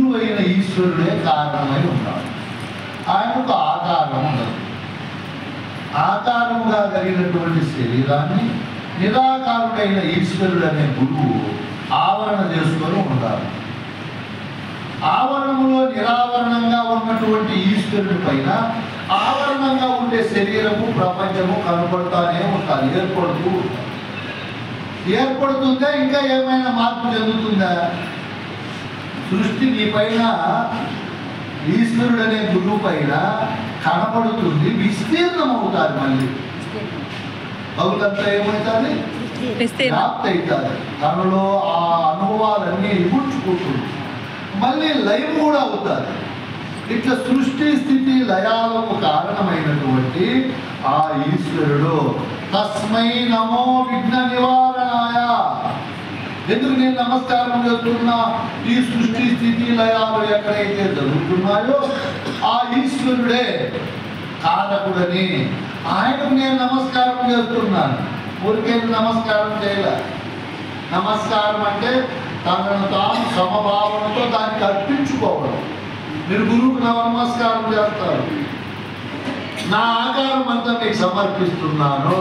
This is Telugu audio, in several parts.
గురువు అయిన ఈశ్వరుడే కారణమై ఉన్నాడు. ఆయనకు ఆకారం ఉండదు. ఆకారముగా కలిగినటువంటి శరీరాన్ని నిరాకారుడైన ఈశ్వరుడు అనే గురువు ఆవరణ చేసుకొని ఉండాలి. ఆవరణములో నిరావరణంగా ఉన్నటువంటి ఈశ్వరుడి పైన ఆవరణంగా ఉండే శరీరము ప్రపంచము కనపడతానే ఉంటాయి, ఏర్పడుతుందా? ఇంకా ఏమైనా మార్పు చెందుతుందా? సృష్టి నీ పైన ఈశ్వరుడు అనే గురువు పైన కనపడుతుంది, విస్తీర్ణం అవుతారు. మళ్ళీ భౌతంతా ఏమవుతుంది? వ్యాప్తి అవుతుంది. తనలో ఆ అనుభవాలన్నీ ఇముడ్చుకుంటుంది, మళ్ళీ లయం కూడా అవుతారు. ఇట్లా సృష్టి స్థితి లయాలకు కారణమైనటువంటి ఆ ఈశ్వరుడు తస్మై నమో విఘ్న నివారణాయ. ఎందుకు నేను నమస్కారం చేస్తున్నా? ఈ సృష్టి స్థితి లయాలు ఎక్కడైతే జరుగుతున్నాయో ఆ ఈశ్వరుడే కారకుడని ఆయనకు నేను నమస్కారం చేస్తున్నాను. ఊరికే నమస్కారం చేయలే. నమస్కారం అంటే తనను తాను సమభావనతో దానికి అర్పించుకోవడం. మీరు గురువుకు నమస్కారం చేస్తారు. నా ఆకారం అంతా మీకు సమర్పిస్తున్నాను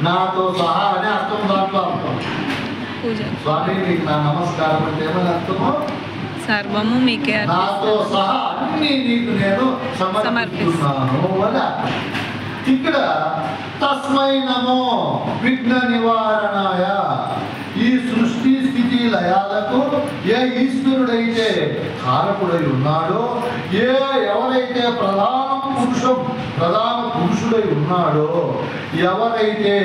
నాతో సహా అని అర్థం. దాంట్లో అర్థం స్వామి మీకు నా నమస్కారం అంటే ఏమని అర్థమో? సర్వము మీకే, నాతో సహా అన్ని నీకు నేను సమర్పిస్తున్నాను అని. ఇక్కడ తస్మై నమో విఘ్న నివారణాయ. ఈ సృష్టి స్థితి లయాలకు ఏ ఈశ్వరుడైతే కారకుడై ఉన్నాడో, ఎవరైతే ప్రధాన పురుషుడై ఉన్నాడో, ఎవరైతే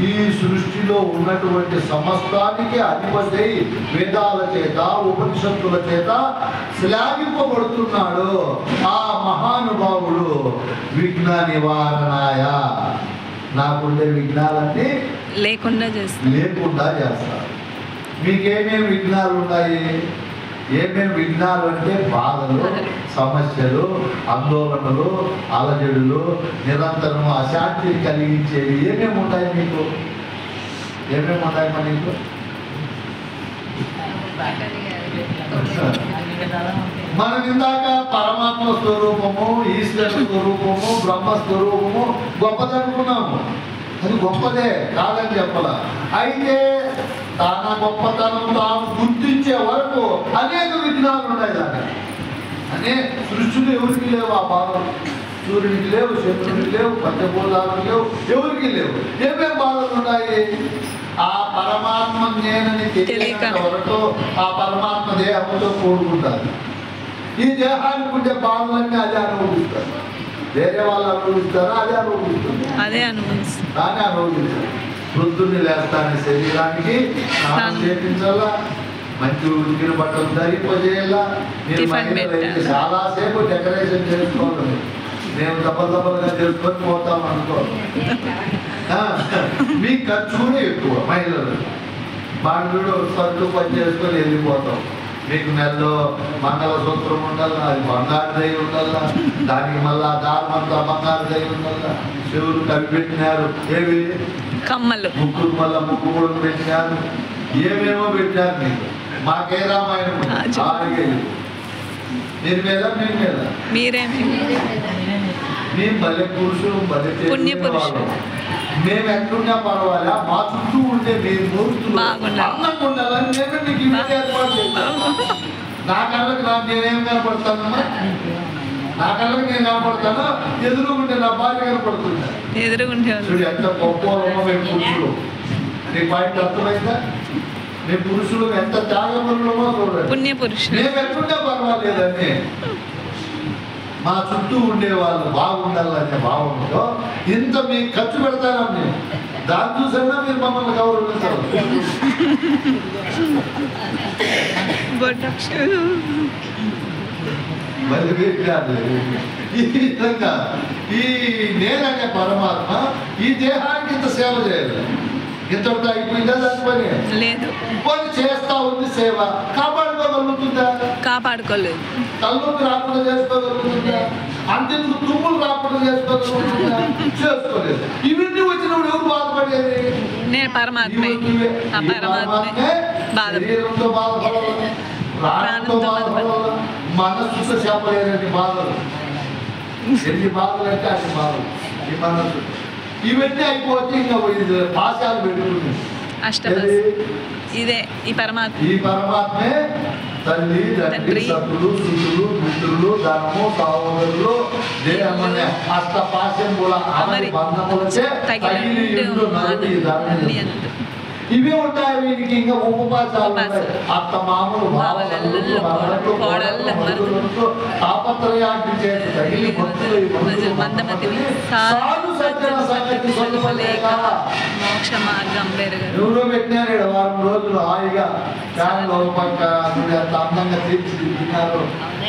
ఈ సృష్టిలో ఉన్నటువంటి సమస్తానికి అధిపతి వేదాల చేత ఉపనిషత్తుల చేత శ్లాఘింపబడుతున్నాడో ఆ మహానుభావుడు విఘ్న నివారణాయ. నాకుండే విఘ్నాలన్నీ లేకుండా చేస్తారు. మీకేమేమి విఘ్నాలు ఉన్నాయి? ఏమేమి విఘ్నాలు అంటే బాధలు, సమస్యలు, ఆందోళనలు, అలజడులు, నిరంతరము అశాంతి కలిగించేవి ఏమేమి ఉంటాయి మీకు? ఏమేమి ఉంటాయి మరి మీకు? మనం ఇందాక పరమాత్మ స్వరూపము, ఈశ్వర స్వరూపము, బ్రహ్మ స్వరూపము గొప్పదనుకున్నాము. అది గొప్పదే కాదని చెప్పాల. అయితే తన గొప్పతనం తాను గుర్తించే వరకు అనేక విఘ్నాలు ఉన్నాయి. దానికి అనే సృష్టిలో ఎవరికి లేవు ఆ బాధలు. సూర్యుడికి లేవు, చంద్రుడికి లేవు, పంచభూతాలకు లేవు, ఎవరికి లేవు. ఏమేమి బాధలు ఉన్నాయి? ఆ పరమాత్మ నేనని తెలియక వరకు ఆ పరమాత్మ దేహంతో కూడుకుంటారు. ఈ దేహానికి ఉండే బాధలన్నీ అదే అనుభవిస్తారు. వేరే వాళ్ళు అనుభవిస్తారా? అదే అనుభవిస్తారు. దాన్ని అనుభవిస్తారు. వృద్ధుని లేస్తానే శరీరానికి స్నానం చేయించాలా, మంచి ఉడికిన బట్టలు ధరింపజేయాలా. నేను మహిళలైతే చాలాసేపు డెకరేషన్ చేసుకోవాలి. మేము దెబ్బలుగా చేసుకొని పోతాం అనుకో. మీ ఖర్చు కూడా ఎక్కువ. మహిళలు బాండ్లు సర్దు పని చేసుకొని వెళ్ళిపోతాం. మీకు నెలలో మంగళసూత్రం ఉండాలా, అది బంగారు దయ ఉండాలా, దానికి మళ్ళా దారమంతా బంగారు దయ ఉండాలా. చెవులు కవి పెట్టినారు, ఏవి కమ్మలు, ముక్కు మళ్ళా ముక్కు కూడా పెట్టినారు, ఏమేమో పెట్టారు. మీకు మాకే రామాయణం ఆరిగేది. దీని మీద మీ మీద మేము భలే పురుషులు, భలే వాళ్ళు. మేము ఎక్కడున్నా పర్వాలే, మా చుట్టూ ఉండే మీరు మూర్తులు అందంగా ఉండాలని నేను నీకు ఇవన్నీ ఏర్పాటు చేస్తాను. నా కళ్ళకి నేనేం కనపడతానమ్మా? నా కళ్ళకి నేను కనపడతాను, ఎదురుగుంటే నా భార్య కనపడుతుంది. చూడు ఎంత గొప్ప మేము పురుషులు. నీ పాయింట్ అర్థమైందా? మేము పురుషులు ఎంత త్యాగపరులమో చూడండి. మేము ఎక్కడున్నా పర్వాలేదని మా చుట్టూ ఉండే వాళ్ళు బాగుండాలనే భావంతో ఇంత మీకు ఖర్చు పెడతాను. నేను దాన్ని చూసైనా మీరు మమ్మల్ని గౌరవించాలి. ఈ విధంగా ఈ నేననే పరమాత్మ ఈ దేహానికి ఇంత సేవ చేయాలి. ఇంతటితో అయిపోయిందా? దాని పని లేదు. పని చేస్తా ఉంది. సేవ కాపాడుకోగలుగుతుందా? కాపాడుకోలేదు. తల్లుకి రాకుండా చేసుకోగలుగుతుందా? అంతెందుకు తుమ్ములు రాకుండా చేసుకోగలుగుతుందా? చేసుకోలేదు. ఇవన్నీ వచ్చినప్పుడు ఎవరు బాధపడేది? నేను పరమాత్మే. శరీరంతో బాధపడాలి, ప్రాణంతో బాధపడాలి, మనస్సుతో చెప్పలేని బాధలు. ఎన్ని బాధలు అంటే అన్ని బాధలు ఈ మనస్సు. ఇవన్నీ అయిపోతే ఇంకా ఇది పాశాలు పెట్టుకుంది. ఇదే ఈ పరమాత్మే తల్లి, తండ్రి, సతులు, సుతులు, మిత్రులు, ధనము, సహోదరులు, దేహమనే అష్టపాశం కూడా అమరి బంధములచే తగిలి ఇవే ఉంటాయి. వీరికి ఇంకా ఉపవాసాలు ఉంటాయి. అత్త మామూలు తాపత్రయాన్ని చేసి తగిలి సాధు సజ్జన సంగతి సొంతలేక మోక్ష మార్గం ఎవరో పెట్టినారు. వారం రోజులు హాయిగా ఫ్యాన్లో పక్క అంత అందంగా తీర్చిదిద్దినారు.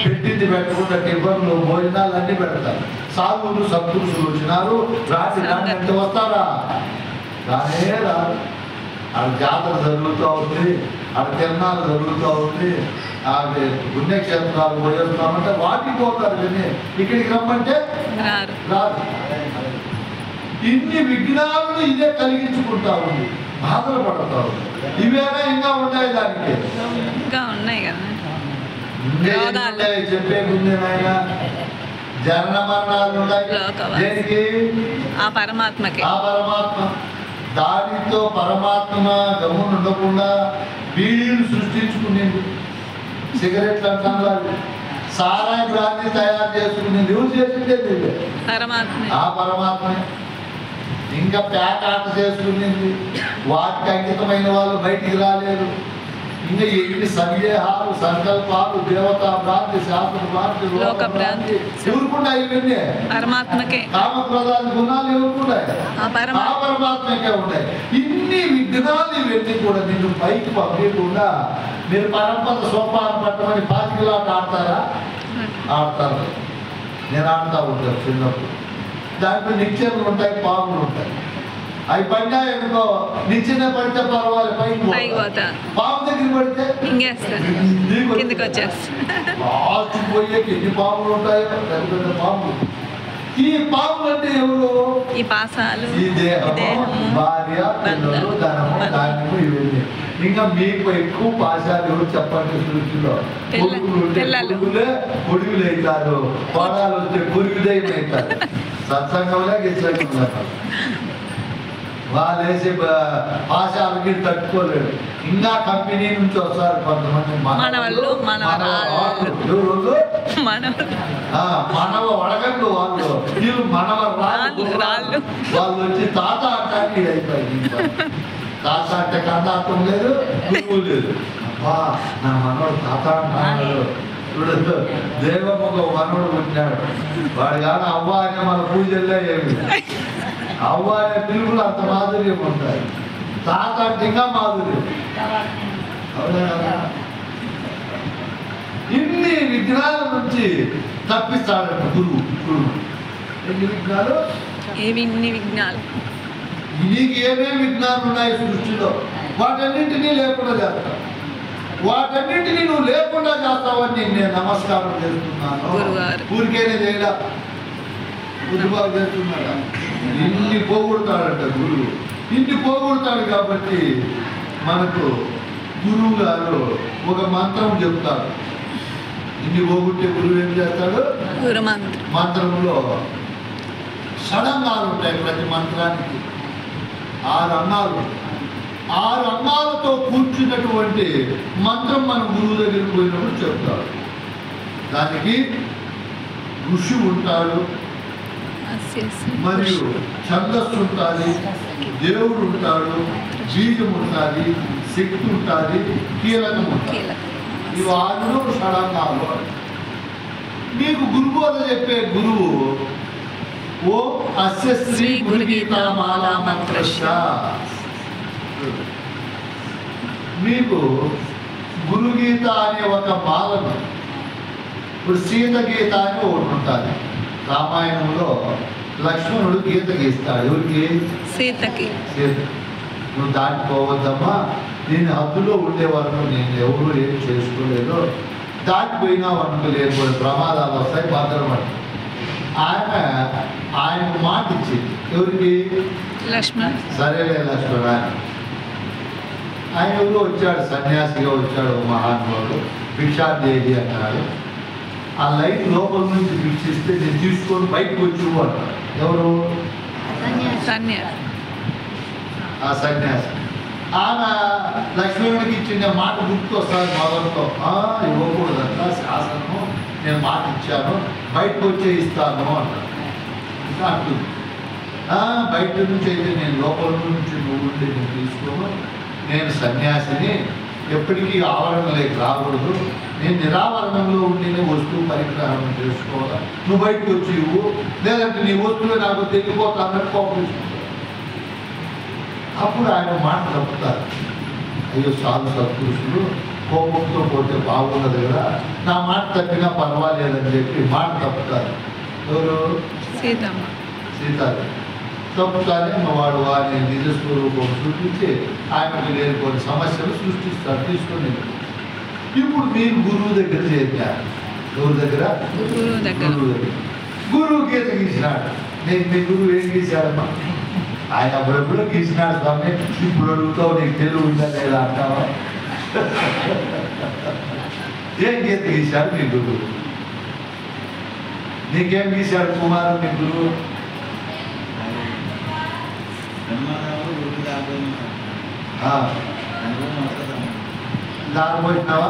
పెట్టింది పెట్టకుండా టిఫన్లు భోజనాలు అన్ని పెడతారు. సాధువులు సత్పురుషులు వచ్చినారు. రాత్రి ఎంత వస్తారా? రానే రాదు. ఆడ జాతర జరుగుతూ ఉంది, ఆడ తిరణాలు జరుగుతూ ఉంది, ఆడ పుణ్యక్షేత్రాలు పోయేస్తున్నామంటే వాటికి పోతారు. కానీ ఇక్కడికి రమ్మంటే రాదు. ఇన్ని విఘ్నాలను ఇదే కలిగించుకుంటా ఉంది, బాధలు పడతా ఉంది. ఇవేనా ఇంకా ఉన్నాయి, దానికి ఇంకా ఉన్నాయి కదా. చెప్పే ముందే నాయన జనన మరణాలు ఉన్నాయి. దేనికి? ఆ పరమాత్మకి. ఆ పరమాత్మ దానితో పరమాత్మ గమ్మున ఉండకుండా బీడీలు సృష్టించుకునేది, సిగరెట్లు అంటారు, సారాయి బ్రాంతి తయారు చేసుకునేది ఎవరు చేసిండేది? ఆ పరమాత్మే. ఇంకా ప్యాక్ ఆట చేసుకునేది, వాటికి అంకితమైన వాళ్ళు బయటికి రాలేరు. ఇంకా ఎన్ని సందేహాలు, సంకల్పాలు, దేవతా భ్రాంతి, శాస్త్ర భ్రాంతి, లోక భ్రాంతి ఎవరుకుండా ఇవన్నీ పరమాత్మకే. కామక్రోధాలు గుణాలు ఎవరుకుంటాయి? ఆ పరమాత్మకే ఉంటాయి. ఇన్ని విఘ్నాలు ఇవన్నీ కూడా నిన్ను పైకి పంపించకుండా మీరు పరంపర సోపాన పట్టమని పాతికలాట ఆడతారా? ఆడతారు. నేను ఆడుతూ ఉంటాను చిన్నప్పుడు. దాంట్లో నిత్యలు ఉంటాయి, పాములు ఉంటాయి. అవి పడినాయి అనుకో, నిచ్చిన పడితే పర్వాలేదు, పైకి పోతా. పాము దగ్గర పడితే లాస్ట్ పోయే ఎన్ని పాములు ఉంటాయో, పెద్ద పెద్ద పాములు. ఈ పాములు అంటే ఎవరు? ఈ పాసాలు, ఈ దేహము, భార్య, పిల్లలు, ధనము, ధాన్యము ఇవన్నీ. ఇంకా మీకు ఎక్కువ పాశాలు ఎవరు చెప్పండి? సృష్టిలో కొడుకులు ఉంటే కొడుకులే కొడుకులు అవుతారు, కోడాలు వస్తే కొడుకుదయం అవుతారు. సత్సంగంలో గిత్సంగంలో వాళ్ళు వేసే పాశాలకి తట్టుకోలేరు. ఇంకా కంపెనీ నుంచి వస్తారు కొంతమంది మనవ వడగండు వాళ్ళు, వీళ్ళు మనవ రాళ్ళు. వాళ్ళు వచ్చి తాత అంటానికి అయిపోయింది. తాత అంటే కందార్థం లేదు, గురువు లేదు. అబ్బా నా మనవాడు తాత అంటాడు. చూడదు, దేవమ్మ మనవుడు పుట్టినాడు. వాడు కానీ అవ్వ అనే మన పూజల్లో ఏమి అవ్వ అనే పిలుపులు అంత మాధుర్యం ఉంటాయి. తాత అంటే ఇంకా మాధుర్యం. ఇన్ని విఘ్నాల నుంచి తప్పిస్తాడంట గురువు. ఎన్ని విఘ్నాలు? ఇన్ని విఘ్నాలు. నీకు ఏమేమి విఘ్నాలు ఉన్నాయి సృష్టిలో, వాటన్నింటినీ లేకుండా చేస్తావు. వాటన్నింటినీ నువ్వు లేకుండా చేస్తావని నేను నమస్కారం చేస్తున్నాను. ఊరికేనే చేయడా, గురుబాబు చేస్తున్నాడా? ఇన్ని పోగొడతాడంట గురువు. ఇన్ని పోగొడతాడు కాబట్టి మనకు గురువు గారు ఒక మంత్రం చెప్తాడు. ఇన్ని పోగొట్టే గురువు ఏం చేస్తాడు? మంత్రంలో షడంగాలు ఉంటాయి. ప్రతి మంత్రానికి 6 అంగాలు. 6 అంగాలతో కూర్చున్నటువంటి మంత్రం మన గురువు దగ్గరికి పోయినప్పుడు చెప్తాడు. దానికి ఋషి ఉంటాడు, మరియు ఛందస్సు ఉంటుంది, దేవుడు ఉంటాడు, బీజం ఉంటుంది, శక్తి ఉంటుంది, కీలకం ఉంటుంది. ఇవి 6 షడంగాలు. మీకు గురుబోధ చెప్పే గురువు ఓ అస్య శ్రీ గురుగీతా మాలా మంత్రశ్చ. మీకు గురుగీత అనే ఒక మాలను, ఇప్పుడు సీత గీత అని ఒకటి ఉంటుంది. రామాయణంలో లక్ష్మణుడు గీత గీస్తాడు. ఎవరికి? సీతకి. సీత, నువ్వు దాటిపోవద్దమ్మా, నేను హద్దులో ఉండే వరకు నేను ఎవరు ఏం చేసుకోలేదు, దాటిపోయినావు అనుకో లేకపోతే ప్రమాదాలు వస్తాయి, భద్రపడి. ఆయనకు మాట ఇచ్చింది. ఎవరికి? లక్ష్మణ. సరేలే లక్ష్మణ. ఆయన ఎవరో వచ్చాడు, సన్యాసిగా వచ్చాడు మహానుభావుడు. భిక్షాందేవి అన్నాడు. ఆ లైట్ లోపల నుంచి భిక్షిస్తే నేను తీసుకొని బయటకు వచ్చి అన్నాడు. ఎవరు? సన్యాసి. ఆ సన్యాసి. ఆమె లక్ష్మణుడికి ఇచ్చిన మాట గుర్తు వస్తుంది మొదట్లో. ఇవ్వకూడదంట శాసనము, నేను మాట ఇచ్చాను, బయటకు వచ్చే ఇస్తాను అన్నాడు. ఇంకా అంటుంది బయట నుంచి అయితే నేను లోపల నుంచి నువ్వు నేను తీసుకోను, నేను సన్యాసిని, ఎప్పటికీ ఆవరణలోకి రాకూడదు, నేను నిరావరణంలో ఉండినే వస్తువు పరిగ్రహం చేసుకోవాలా, నువ్వు బయటకు వచ్చి ఇవ్వు, లేదంటే నీ వస్తువులు నాకు తెలియపోతానని కోపించుకుంటాను. అప్పుడు ఆయన మాట తప్పుతారు. అయ్యో సాధు సత్పురుషులు కోపంతో పోతే బాగుండదు కదా, నా మాట తప్పినా పర్వాలేదని చెప్పి మాట తప్పుతారు. ఎవరు? సీతమ్మ. సీతాదేవి తప్పుతానే వాడు వారి నిజ స్వరూపం సృష్టించి ఆయనకు లేని కొన్ని సమస్యలు సృష్టిస్తారు, తీసుకొని. ఇప్పుడు మీరు గురువు దగ్గర చేశారు. ఎవరి దగ్గర? గురువు దగ్గర. గురువు గీత గీసినాడు. నేను మీ గురువు ఏం గీశాడమ్మా? ఆయన అప్పుడెప్పుడు గీసినాడు స్వామి, ఇప్పుడు అడుగుతావు నీకు తెలివి ఉందా లేదా అంటావా? ఏం గీత గీశాడు మీ గురువు? నీకేం గీశాడు కుమారు మీ గురువు? దాని పోయినావా?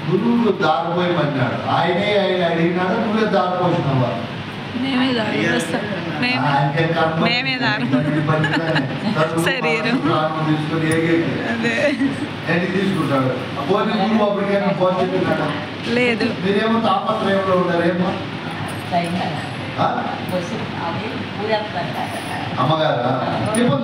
గురువులు దారిపోయమన్నాడు. ఆయన అడిగినాడు, నువ్వే దారిపోసినావా? మేమే దారి వస్తాం. మేమే దారి శరీరం తీసుకొని అదే ఎన్ని తీసుకుంటాడు. పోనీ గురువు అప్పటికైనా ఫోన్ చెప్పినాడు లేదు. మీరేమో తాపత్రయంలో ఉన్నారేమో. అమ్మగారా ఇప్పుడు